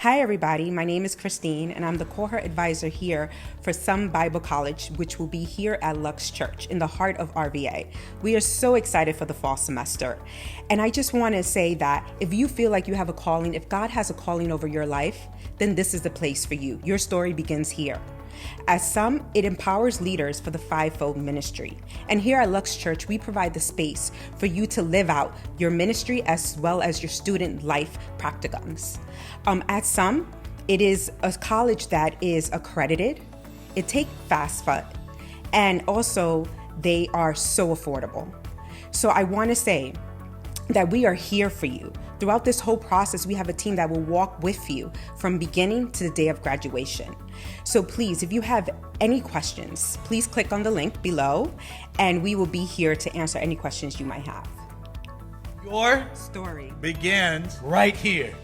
Hi everybody, my name is Christine and I'm the Cohort Advisor here for LUX Bible College, which will be here at LUX Church in the heart of RVA. We are so excited for the fall semester. And I just want to say that if you feel like you have a calling, if God has a calling over your life, then this is the place for you. Your story begins here. As some, it empowers leaders for the fivefold ministry. And here at LUX Church, we provide the space for you to live out your ministry as well as your student life practicums. At some, it is a college that is accredited. It takes FAFSA, and also they are so affordable. So I want to say that we are here for you. Throughout this whole process, we have a team that will walk with you from beginning to the day of graduation. So please, if you have any questions, please click on the link below and we will be here to answer any questions you might have. Your Story begins right here.